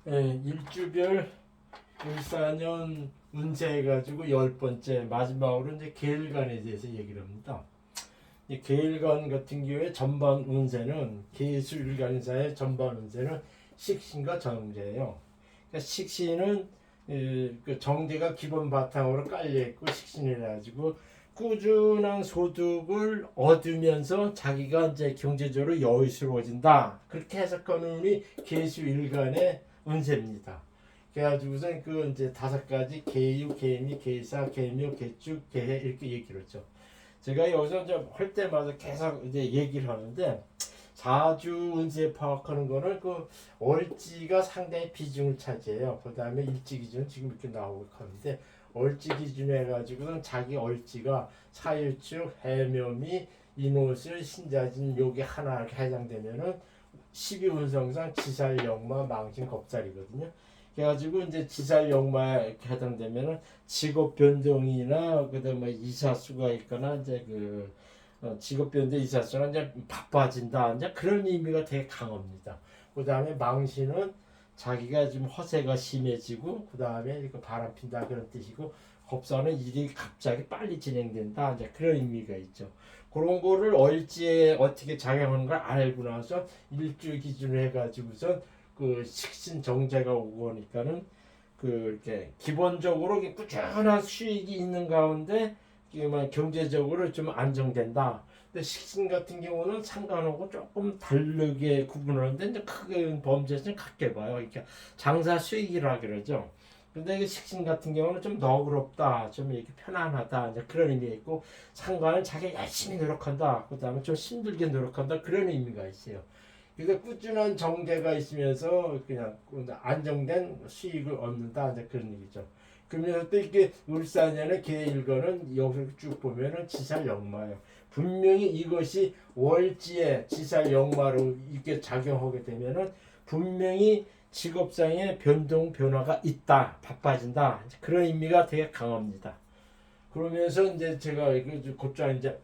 일주별 을사년 운세 해가지고 10번째 마지막으로 이제 계일간에 대해서 얘기를 합니다. 이 계일간 같은 경우에 전반 운세는 계수일간사의 전반 운세는 식신과 정제예요. 그러니까 식신은 그 정제가 기본 바탕으로 깔려 있고 식신이라 가지고 꾸준한 소득을 얻으면서 자기가 이제 경제적으로 여유스러워진다. 그렇게 해석하는 운이 계수일간의 운세입니다. 그래가지고선 그 이제 5가지 계유, 계미, 계사, 계묘, 계축, 계해 이렇게 얘기를 했죠. 제가 여기서 이제 할 때마다 계속 이제 얘기를 하는데 사주 운세 파악하는 거는 그 월지가 상당히 비중을 차지해요. 그 다음에 일지 기준 지금 이렇게 나오고 있는데 월지 기준 해가지고는 자기 월지가 사유축, 해묘미, 인호술, 신자진 요게 하나 해당되면은 12운성상 지살, 역마, 망신, 겁살이거든요. 그래가지고 이제 지살, 역마에 해당되면은 직업 변동이나 그다음에 이사수가 있거나 이제 그 직업 변동 이사수는 이제 바빠진다 이제 그런 의미가 되게 강합니다. 그다음에 망신은 자기가 좀 허세가 심해지고 그다음에 이거 바람 핀다 그런 뜻이고 겁사는 일이 갑자기 빨리 진행된다 이제 그런 의미가 있죠. 그런 거를 얼지에 어떻게 작용하는 걸 알고 나서 일주 기준으로 해가지고선 그 식신 정제가 오고 하니까는 그 이렇게 기본적으로 꾸준한 수익이 있는 가운데 경제적으로 좀 안정된다. 근데 식신 같은 경우는 상관하고 조금 다르게 구분하는데 이제 크게 범죄는 같게 봐요. 이렇게 장사 수익이라 그러죠. 근데 식신 같은 경우는 좀 너그럽다, 좀 이렇게 편안하다, 이제 그런 의미가 있고 상관은 자기 열심히 노력한다, 그다음에 좀 힘들게 노력한다 그런 의미가 있어요. 그래서 꾸준한 정제가 있으면서 그냥 안정된 수익을 얻는다, 이제 그런 얘기죠. 그러면서 또 이렇게 울산에는 계일거는 여기서 쭉 보면은 지살역마예요. 분명히 이것이 월지에 지살역마로 이렇게 작용하게 되면은 분명히 직업상의 변동 변화가 있다, 바빠진다 그런 의미가 되게 강합니다. 그러면서 이제 제가 곧장 이제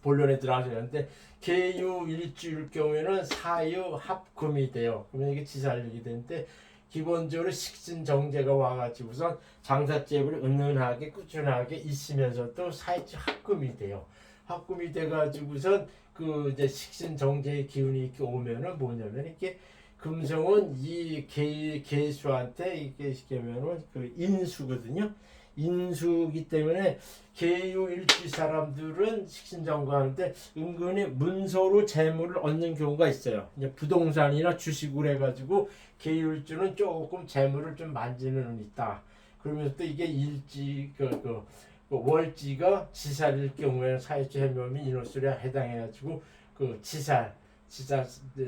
본론에 들어가셨는데 계유 일주일 경우에는 사유 합금이 돼요. 그러면 이게 지살력이 되는데 기본적으로 식신 정제가 와가지고선 장사재물이 은은하게 꾸준하게 있으면서도 사유지 합금이 돼요. 합금이 돼가지고선 그 이제 식신 정제의 기운이 이렇게 오면은 뭐냐면 이렇게 금성은 이 계수한테 이게 시키면은 그 인수거든요. 인수기 때문에 계유 일지 사람들은 식신정과하는데 은근히 문서로 재물을 얻는 경우가 있어요. 이제 부동산이나 주식을 해가지고 계율주는 조금 재물을 좀 만지는 은 있다. 그러면서 또 이게 일지 그 월지가 지살일 경우에는 사회주 해묘미 인호술에 해당해가지고 그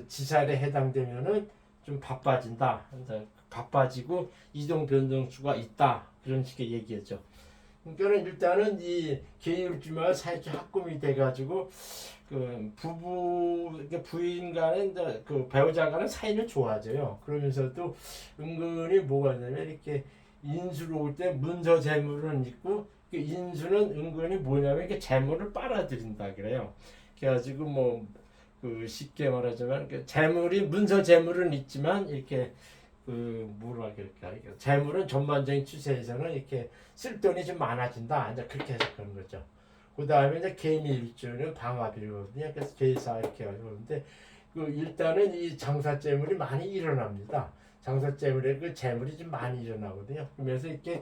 지살에 해당되면은 좀 바빠진다. 바빠지고 이동 변동수가 있다. 그런 식의 얘기죠. 그러니까 일단은 이 계율주마다 사회적 합금이 돼가지고 그 부인 간에 그 배우자 간의 사이는 좋아져요. 그러면서도 은근히 뭐가 있냐면 이렇게 인수로 올 때 문서 재물은 있고 그 인수는 은근히 뭐냐면 이렇게 재물을 빨아들인다 그래요. 그래가지고 뭐 그 쉽게 말하자면 그 재물이 문서 재물은 있지만 이렇게 그 뭐라 그럴까 재물은 전반적인 추세에서는 이렇게 쓸 돈이 좀 많아진다 이제 그렇게 해석하는 거죠. 그 다음에 이제 개미일주는 방화비거든요. 그래서 계사 이렇게 하는데 그 일단은 이 장사 재물이 많이 일어납니다. 장사 재물에 그 재물이 좀 많이 일어나거든요. 그러면서 이렇게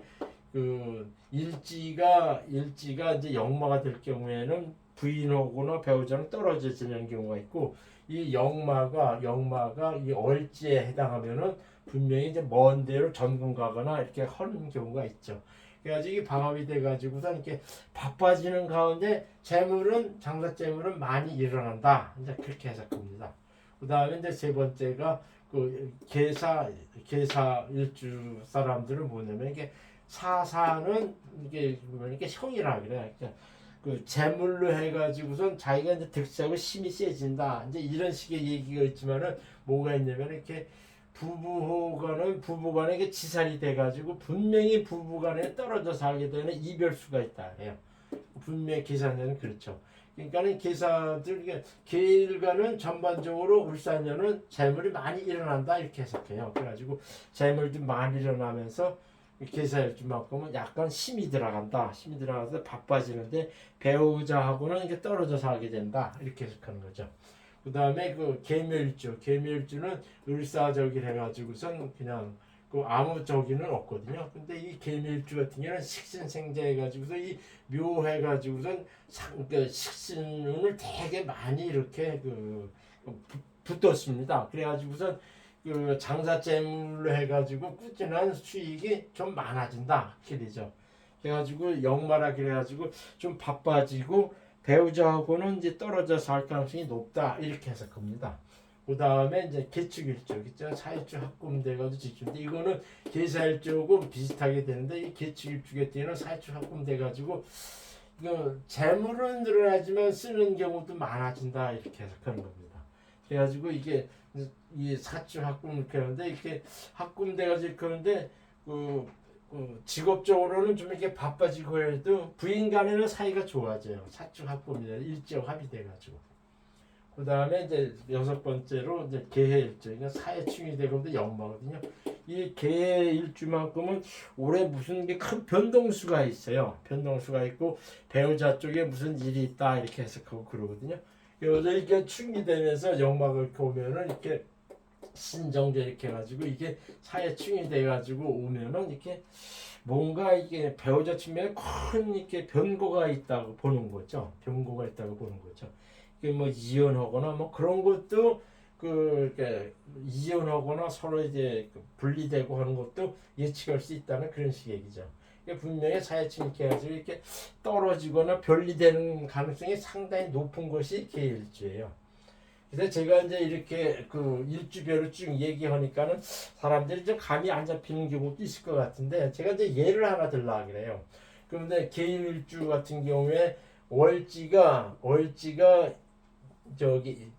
그 일지가 이제 역마가 될 경우에는 부인하고나 배우자는 떨어지는 경우가 있고 이 역마가 이 얼지에 해당하면은 분명히 이제 먼 데로 전군 가거나 이렇게 하는 경우가 있죠. 그래가지고 이게 방합이 돼가지고서 이렇게 바빠지는 가운데 재물은 장사 재물은 많이 일어난다. 이제 그렇게 해석합니다. 그 다음에 이제 세 번째가 그 계사 일주 사람들은 뭐냐면 이게 사사는 이게 보면 이게 형이라 그래. 그러니까 그 재물로 해가지고선 자기가 이제 득세하고 힘이 세진다. 이제 이런 식의 얘기가 있지만은 뭐가 있냐면 이렇게 부부간에 지살이 돼가지고 분명히 부부간에 떨어져 살게 되는 이별수가 있다. 해요. 분명히 계산되는 그렇죠. 그러니까는 계사들 이게 계일간은 전반적으로 울산년은 재물이 많이 일어난다 이렇게 해석해요. 그래가지고 재물도 많이 일어나면서 계사일주만큼은 약간 힘이 들어간다. 힘이 들어가서 바빠지는데 배우자하고는 이게 떨어져서 하게 된다 이렇게 해석하는 거죠. 그 다음에 그 계묘일주는 을사적이 해가지고선 그냥 그 아무 저기는 없거든요. 근데 이 계묘일주 같은 경우는 식신생재 해가지고서 이 묘해가지고선 그 식신운을 되게 많이 이렇게 붙었습니다. 그래가지고선 그 장사재물로 해가지고 꾸준한 수익이 좀 많아진다 이렇게 되죠. 그래가지고 역마라 그래가지고 좀 바빠지고 배우자하고는 이제 떨어져서 할 가능성이 높다 이렇게 해석합니다. 그 다음에 이제 계축일주 있죠. 사일주 합금돼가지고 지키는데 이거는 계사일주하고 비슷하게 되는데 이 계축일주 같은 경우는 사일주 합금돼가지고 이거 재물은 늘어나지만 쓰는 경우도 많아진다 이렇게 해석하는 겁니다. 그래가지고 이게 이 사주 합금 이렇게 하는데 이렇게 합금돼가지고 이렇게 하는데 직업적으로는 좀 이렇게 바빠지고 해도 부인 간에는 사이가 좋아져요. 사주 합금이라 일지역 합이 돼가지고. 그 다음에 이제 여섯 번째로 이제 개해일주, 그러니까 사해충이 되거든요. 역마거든요. 이 개해일주만큼은 올해 무슨 게 큰 변동수가 있어요. 변동수가 있고 배우자 쪽에 무슨 일이 있다 이렇게 해석하고 그러거든요. 그래서 이렇게 충이 되면서 역마가 이렇게 오면은 이렇게 신정제 이렇게 해가지고 이게 사해충이 돼가지고 오면은 이렇게 뭔가 이게 배우자 측면에 큰 이렇게 변고가 있다고 보는 거죠. 변고가 있다고 보는 거죠. 이게 뭐 이혼하거나 뭐 그런 것도 이렇게 이혼하거나 서로 이제 분리되고 하는 것도 예측할 수 있다는 그런 식의 얘기죠. 분명히 사회층 이렇게 해가지고 이렇게 떨어지거나 변리되는 가능성이 상당히 높은 것이 계일주예요. 그래서 제가 이제 이렇게 일주별로 쭉 얘기하니까는 사람들이 좀 감이 안 잡히는 경우도 있을 것 같은데 제가 이제 예를 하나 들라 그래요. 그런데 계일주 같은 경우에 월지가 저기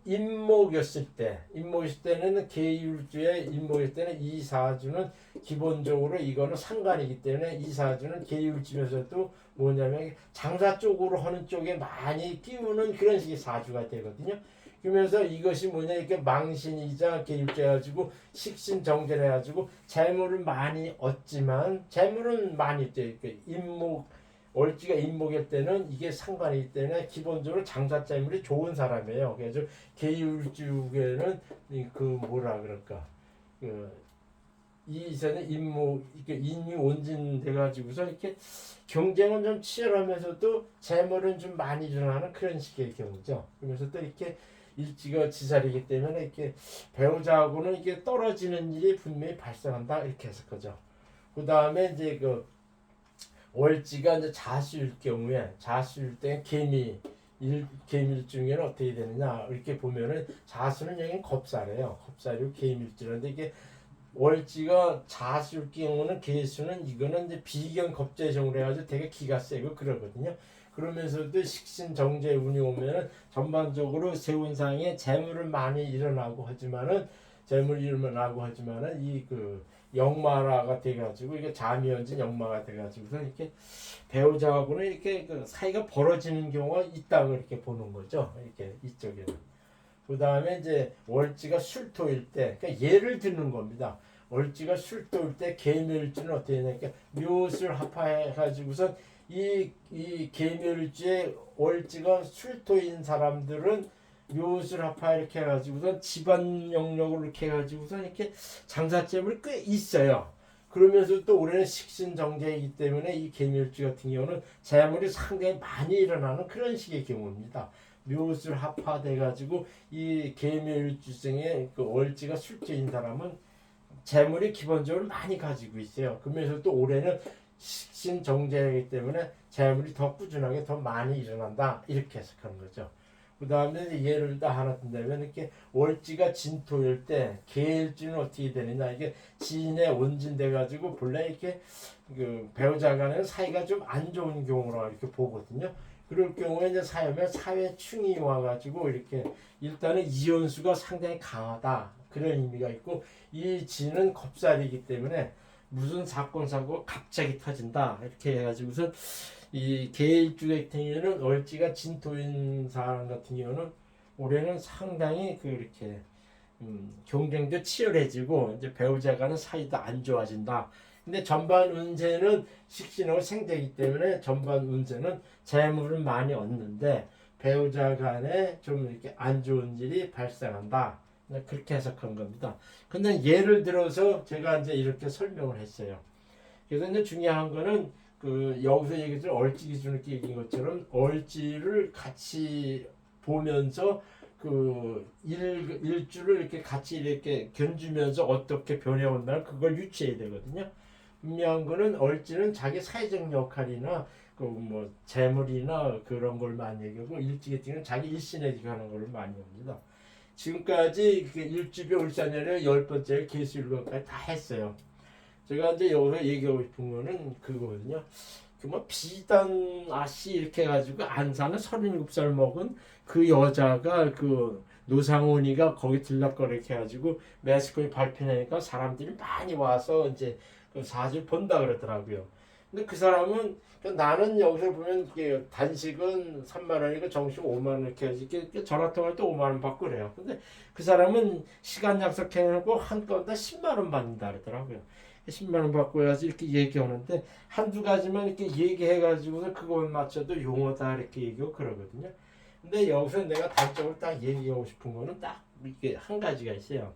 임목이었을 때는 계율주에 임목일 때는 이 사주는 기본적으로 이거는 상관이기 때문에 이 사주는 계율주면서도 뭐냐면 장사 쪽으로 하는 쪽에 많이 띄우는 그런 식의 사주가 되거든요. 그러면서 이것이 뭐냐 이렇게 망신이자 계율주 해가지고 식신정제를 해가지고 재물을 많이 얻지만 재물은 많이 있죠. 임목 월지가 임목일 때는 이게 상관이기 때문에 기본적으로 장사재물이 좋은 사람이에요. 그래서 계율주에는 뭐라 그럴까 이전에 임목 인유 온진 돼가지고서 이렇게 경쟁은 좀 치열하면서도 재물은 좀 많이 일어나는 그런 식의 경우죠. 그러면서 또 이렇게 일지가 지살이기 때문에 이렇게 배우자하고는 이게 떨어지는 일이 분명히 발생한다 이렇게 해석하죠. 그 다음에 이제 월지가 이제 자수일 경우에 자수일 때 계밀 중에는 어떻게 되느냐 이렇게 보면은 자수는 여기 겁살이에요. 겁살이고 계밀주인데 이게 월지가 자수일 경우는 계수는 이거는 이제 비견 겁재성으로 해가지고 되게 기가 세고 그러거든요. 그러면서도 식신정제 운이 오면은 전반적으로 세운상에 재물을 많이 일어나고 하지만은 이 역마라가 돼가지고 이게 자미연진 역마가 돼가지고서 이렇게 배우자하고는 이렇게 사이가 벌어지는 경우가 있다고 이렇게 보는 거죠. 이렇게 이쪽에는. 그 다음에 이제 월지가 술토일 때, 그러니까 예를 드는 겁니다. 월지가 술토일 때 계묘일주는 어떻게 되냐? 그러니까 묘술 합하해가지고서 이 계묘일주에 월지가 술토인 사람들은 묘술 합파 이렇게 해가지고선 집안 영역으로 이렇게 해가지고선 이렇게 장사점을 꽤 있어요. 그러면서 또 올해는 식신정제이기 때문에 이 계묘일주 같은 경우는 재물이 상당히 많이 일어나는 그런 식의 경우입니다. 묘술 합파돼가지고 이 계묘일주생의 월지가 술토인 사람은 재물이 기본적으로 많이 가지고 있어요. 그러면서 또 올해는 식신정제이기 때문에 재물이 더 꾸준하게 더 많이 일어난다 이렇게 해석하는 거죠. 그 다음에 예를 다 하나 든다면 이렇게 월지가 진토일 때 계일주는 어떻게 되느냐 이게 지인의 온진돼 가지고 본래 이렇게 배우자 간의 사이가 좀 안 좋은 경우로 이렇게 보거든요. 그럴 경우에 이제 사회충이 와가지고 이렇게 일단은 이혼수가 상당히 강하다 그런 의미가 있고 이 지는 겁살이기 때문에 무슨 사건 사고 갑자기 터진다 이렇게 해가지고서 이 계일주 같은 경우는 얼지가 진토인 사람 같은 경우는 올해는 상당히 그렇게 경쟁도 치열해지고 이제 배우자 간의 사이도 안 좋아진다. 근데 전반 운세는 식신하고 생대이기 때문에 전반 운세는 재물은 많이 얻는데 배우자 간에 좀 이렇게 안 좋은 일이 발생한다. 그렇게 해석한 겁니다. 근데 예를 들어서 제가 이제 이렇게 설명을 했어요. 그래서 이제 중요한 거는 그 여기서 얘기했던 얼지 기준을 얘기한 것처럼 얼지를 같이 보면서 그 일주를 이렇게 같이 이렇게 견주면서 어떻게 변해온다 그걸 유추해야 되거든요. 분명한 거는 얼지는 자기 사회적 역할이나 그 뭐 재물이나 그런 걸 많이 얘기하고 일지 같은 경우는 자기 일신에 하는 걸 많이 합니다. 지금까지 일주비 울산열의 10번째 개수일과까지 다 했어요. 제가 이제 여기서 얘기하고 싶은 거는 그거거든요. 그 뭐 비단 아씨 이렇게 해가지고 안산에 37살 먹은 그 여자가 그 노상훈이가 거기 들락거려 이렇게 해가지고 매스컴이 발표하니까 사람들이 많이 와서 이제 그 사실 본다 그러더라고요. 근데 그 사람은 나는 여기서 보면 이게 단식은 3만 원이고 정식 5만 원 이렇게 해서 이렇게 전화 통화할 때 5만 원 받고 그래요. 근데 그 사람은 시간 약속해놓고 한 건당 10만 원 받는다 그러더라고요. 10만 원 받고 해서 이렇게 얘기하는데 한두 가지만 이렇게 얘기해가지고서 그걸 맞춰도 용어다 이렇게 얘기하고 그러거든요. 근데 여기서 내가 단적으로 딱 얘기하고 싶은 거는 딱 이게 한 가지가 있어요.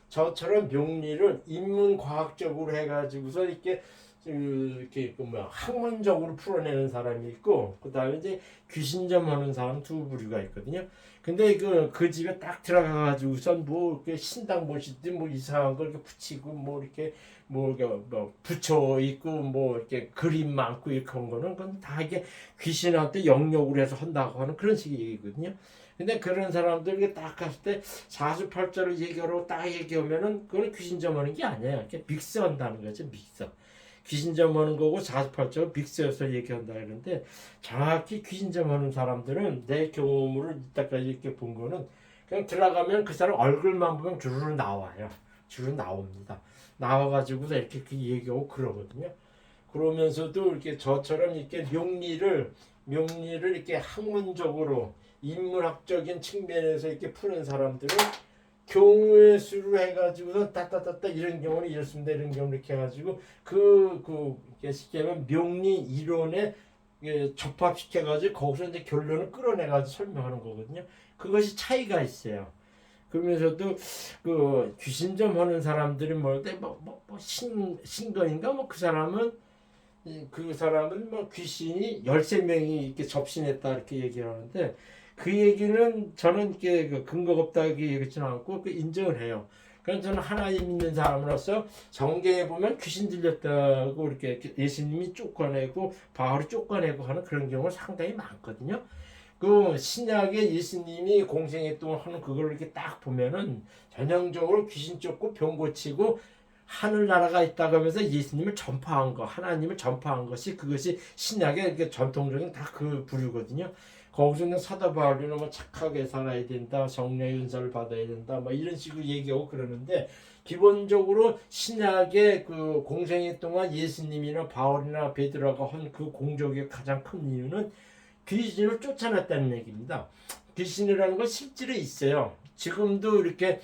저처럼 명리를 인문과학적으로 해가지고서 이렇게 그 뭐야 학문적으로 풀어내는 사람이 있고 그 다음에 이제 귀신점하는 사람 두 부류가 있거든요. 근데 그 집에 딱 들어가가지고선 뭐 이렇게 신당 모시듯 뭐 이상한 걸 이렇게 붙이고 뭐 이렇게 뭐 붙여 있고 뭐 이렇게 그림 많고 이렇게 한 거는 그건 다 이게 귀신한테 영역으로 해서 한다고 하는 그런 식의 얘기거든요. 근데 그런 사람들 딱 갔을 때 사주팔자를 얘기하고 딱 얘기하면은 그건 귀신점하는 게 아니에요. 이렇게 믹스한다는 거죠. 믹서. 귀신점하는 거고 사주팔자가 믹스해서 얘기한다 그러는데 정확히 귀신점하는 사람들은 내 경험으로 이때까지 이렇게 본 거는 그냥 들어가면 그 사람 얼굴만 보면 주르르 나와요. 주르르 나옵니다. 나와가지고서 이렇게 얘기하고 그러거든요. 그러면서도 이렇게 저처럼 이렇게 명리를 이렇게 학문적으로 인문학적인 측면에서 이렇게 푸는 사람들은 경우의 수로 해가지고서 따따따따 이런 경우는 이렇습니다 이런 경우 이렇게 해가지고 쉽게 하면 명리 이론에 접합시켜가지고 거기서 이제 결론을 끌어내가지고 설명하는 거거든요. 그것이 차이가 있어요. 그러면서도 그 귀신점 하는 사람들이 신건인가 뭐 그 사람은 뭐 귀신이 13명이 이렇게 접신했다 이렇게 얘기하는데 그 얘기는 저는 이렇게 근거가 없다 얘기하지는 않고 인정을 해요. 그래서 저는 하나님 믿는 사람으로서 성경에 보면 귀신 들렸다고 이렇게 예수님이 쫓아내고 바울이 쫓아내고 하는 그런 경우가 상당히 많거든요. 그 신약에 예수님이 공생애동안 하는 그걸 이렇게 딱 보면은 전형적으로 귀신 쫓고 병 고치고 하늘나라가 있다고 하면서 예수님을 전파한 거, 하나님을 전파한 것이 그것이 신약의 전통적인 다 그 부류거든요. 거기서는 사도 바울이는 뭐 착하게 살아야 된다, 성령의 은사를 받아야 된다, 뭐 이런 식으로 얘기하고 그러는데 기본적으로 신약의 그 공생애 동안 예수님이나 바울이나 베드로가 한 그 공적의 가장 큰 이유는 귀신을 쫓아냈다는 얘기입니다. 귀신이라는 건 실제로 있어요. 지금도 이렇게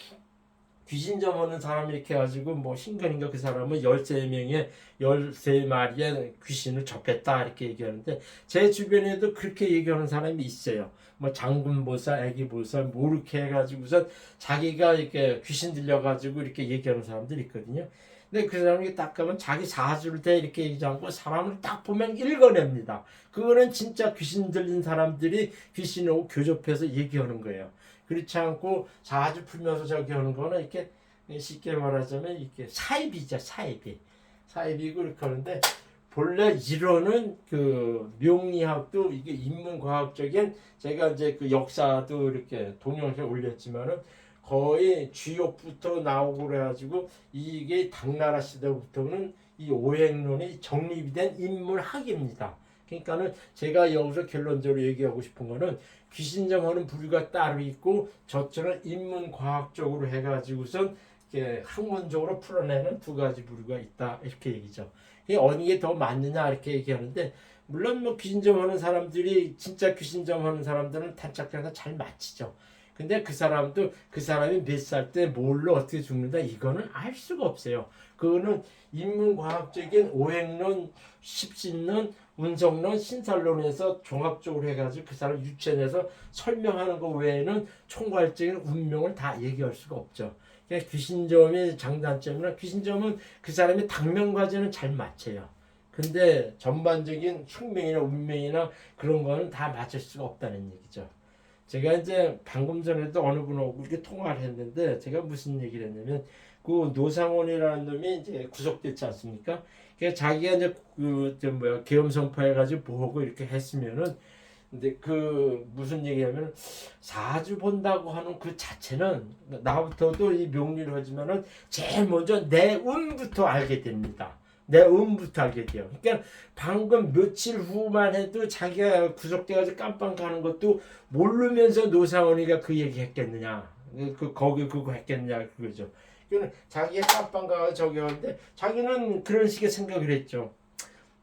귀신점 하는 사람이 이렇게 해가지고 뭐 신근인가 그 사람은 13명의 13마리의 귀신을 접했다 이렇게 얘기하는데 제 주변에도 그렇게 얘기하는 사람이 있어요. 뭐 장군보살, 애기보살 뭐 이렇게 해가지고서 자기가 이렇게 귀신 들려가지고 이렇게 얘기하는 사람들이 있거든요. 근데 그 사람이 딱 가면 자기 사주를 대 이렇게 얘기하지 않고 사람을 딱 보면 읽어냅니다. 그거는 진짜 귀신 들린 사람들이 귀신하고 교접해서 얘기하는 거예요. 그렇지 않고 자주 풀면서 저기 하는 거는 이렇게 쉽게 말하자면 이렇게 사입이죠. 사입이고 이렇게 하는데 본래 이론은 그 명리학도 이게 인문과학적인 제가 이제 그 역사도 이렇게 동영상에 올렸지만은 거의 주역부터 나오고 그래가지고 이게 당나라 시대부터는 이 오행론이 정립이 된 인문학입니다. 그러니까는 제가 여기서 결론적으로 얘기하고 싶은 거는 귀신점하는 부류가 따로 있고 저처럼 인문과학적으로 해가지고선 이렇게 학문적으로 풀어내는 두 가지 부류가 있다 이렇게 얘기죠. 어느 게 더 맞느냐 이렇게 얘기하는데 물론 뭐 귀신점 하는 사람들이 진짜 귀신점 하는 사람들은 탄착해서 잘 맞히죠. 근데 그 사람도 그 사람이 몇 살 때 뭘로 어떻게 죽는다 이거는 알 수가 없어요. 그거는 인문과학적인 오행론, 십신론, 운성론, 신살론에서 종합적으로 해가지고 그 사람 유추해내서 설명하는 것 외에는 총괄적인 운명을 다 얘기할 수가 없죠. 그러니까 귀신점의 장단점이나 귀신점은 그 사람의 당면과제는 잘 맞춰요. 근데 전반적인 흉명이나 운명이나 그런 거는 다 맞출 수가 없다는 얘기죠. 제가 이제 방금 전에도 어느 분하고 이렇게 통화를 했는데 제가 무슨 얘기를 했냐면 그 노상원이라는 놈이 이제 구속됐지 않습니까? 그러니까 자기가 이제 계엄 선포해가지고 보고 이렇게 했으면은 근데 그 무슨 얘기냐면 사주 본다고 하는 그 자체는 나부터도 이 명리를 하지만은 제일 먼저 내 운부터 알게 됩니다. 내 운부터 알게 돼요. 그러니까 방금 며칠 후만 해도 자기가 구속돼가지고 깜빵 가는 것도 모르면서 노상원이가 그 얘기 했겠느냐, 거기 그거 했겠냐 그거죠. 그러니까 자기가 깜빵 가서 저기 하는데 자기는 그런 식의 생각을 했죠.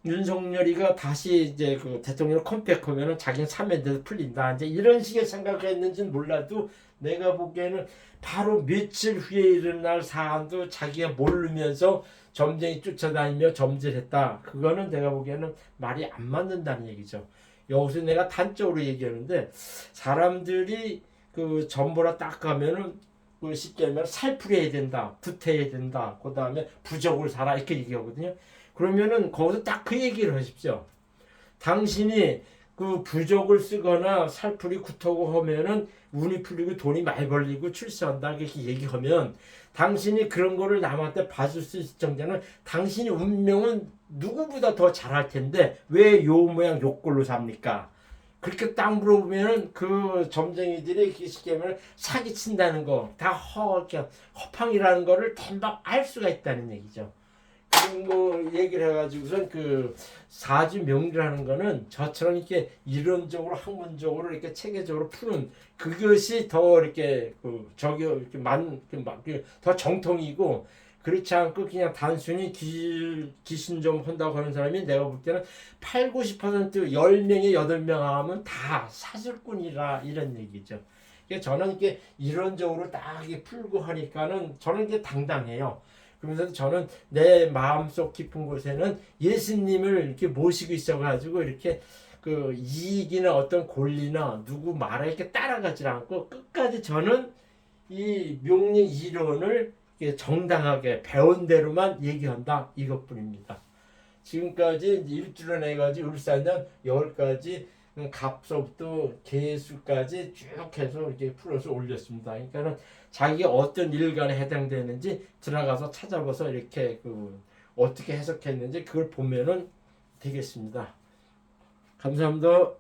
윤석열이가 다시 이제 그 대통령 컴백하면은 자기는 사면돼서 풀린다. 이제 이런 식의 생각을 했는지는 몰라도 내가 보기에는 바로 며칠 후에 일어날 사안도 자기가 모르면서 점쟁이 쫓아다니며 점질했다. 그거는 내가 보기에는 말이 안 맞는다는 얘기죠. 여기서 내가 단적으로 얘기하는데 사람들이 그 점보라 딱 가면은 그 쉽게 말하면 살풀이해야 된다, 부태해야 된다, 그 다음에 부적을 사라 이렇게 얘기하거든요. 그러면은 거기서 딱 그 얘기를 하십시오. 당신이 그 부적을 쓰거나 살풀이 구토고 하면은 운이 풀리고 돈이 많이 벌리고 출세한다 이렇게 얘기하면 당신이 그런 거를 남한테 봐줄 수 있을 정도는 당신이 운명은 누구보다 더 잘할 텐데 왜 요 모양 요 꼴로 삽니까? 그렇게 딱 물어보면은 그 점쟁이들이 쉽게 말하면 사기친다는 거 다 허팡이라는 거를 금방 알 수가 있다는 얘기죠. 뭐 얘기를 해가지고선 그 사주 명리라는 거는 저처럼 이렇게 이론적으로 학문적으로 이렇게 체계적으로 푸는 그것이 더 이렇게 더 정통이고 그렇지 않고 그냥 단순히 귀신 좀 한다고 하는 사람이 내가 볼 때는 8, 90% 10명에 8명 하면 다 사슬꾼이라 이런 얘기죠. 저는 이렇게 이론적으로 딱 풀고 하니까는 저는 이게 당당해요. 그러면서 저는 내 마음속 깊은 곳에는 예수님을 이렇게 모시고 있어가지고 이렇게 그 이익이나 어떤 권리나 누구 말에 이렇게 따라가지 않고 끝까지 저는 이 명리 이론을 정당하게 배운 대로만 얘기한다 이것뿐입니다. 지금까지 일주일을 해가지고 울산년 10가지 갑서부터 개수까지 쭉 해서 이렇게 풀어서 올렸습니다. 그러니까는 자기가 어떤 일간에 해당되는지 들어가서 찾아봐서 이렇게 어떻게 해석했는지 그걸 보면은 되겠습니다. 감사합니다.